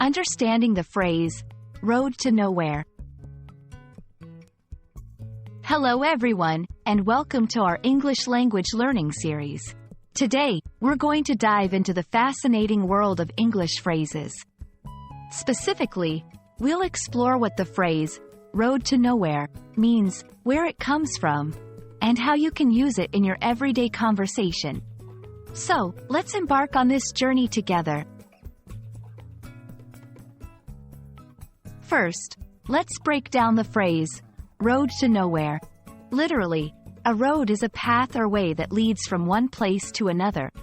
Understanding the phrase, road to nowhere. Hello everyone, and welcome to our English language learning series. Today, we're going to dive into the fascinating world of English phrases. Specifically, we'll explore what the phrase, road to nowhere, means, where it comes from, and how you can use it in your everyday conversation. So, let's embark on this journey together. First, let's break down the phrase, road to nowhere. Literally, a road is a path or way that leads from one place to another.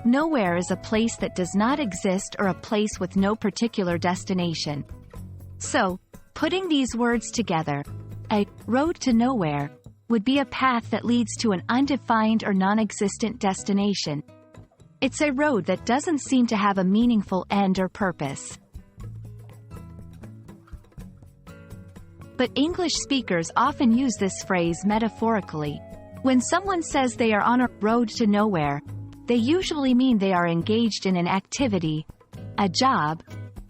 Nowhere is a place that does not exist or a place with no particular destination. So, putting these words together, a road to nowhere would be a path that leads to an undefined or non-existent destination. It's a road that doesn't seem to have a meaningful end or purpose. But English speakers often use this phrase metaphorically. When someone says they are on a road to nowhere, they usually mean they are engaged in an activity, a job,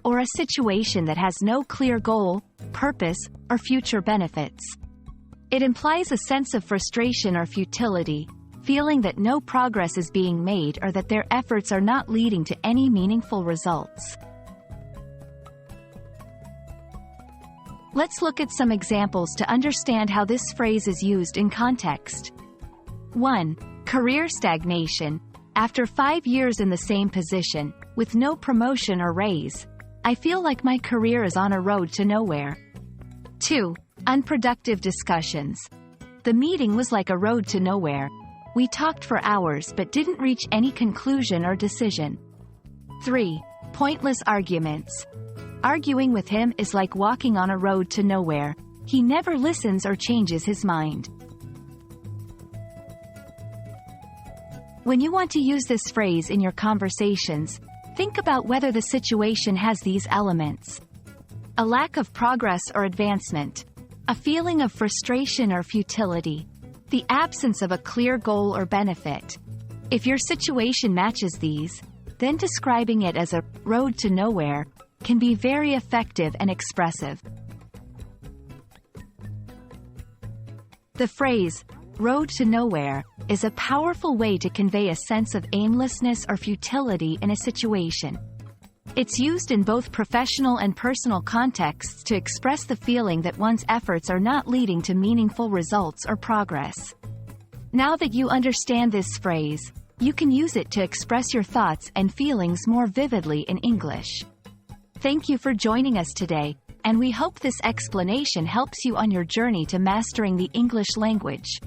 or a situation that has no clear goal, purpose, or future benefits. It implies a sense of frustration or futility, feeling that no progress is being made or that their efforts are not leading to any meaningful results. Let's look at some examples to understand how this phrase is used in context. 1. Career stagnation. After 5 years in the same position, with no promotion or raise, I feel like my career is on a road to nowhere. 2. Unproductive discussions. The meeting was like a road to nowhere. We talked for hours but didn't reach any conclusion or decision. 3. Pointless arguments. Arguing with him is like walking on a road to nowhere. He never listens or changes his mind. When you want to use this phrase in your conversations, think about whether the situation has these elements: a lack of progress or advancement, a feeling of frustration or futility, the absence of a clear goal or benefit. If your situation matches these, then describing it as a road to nowhere can be very effective and expressive. The phrase, road to nowhere, is a powerful way to convey a sense of aimlessness or futility in a situation. It's used in both professional and personal contexts to express the feeling that one's efforts are not leading to meaningful results or progress. Now that you understand this phrase, you can use it to express your thoughts and feelings more vividly in English. Thank you for joining us today, and we hope this explanation helps you on your journey to mastering the English language.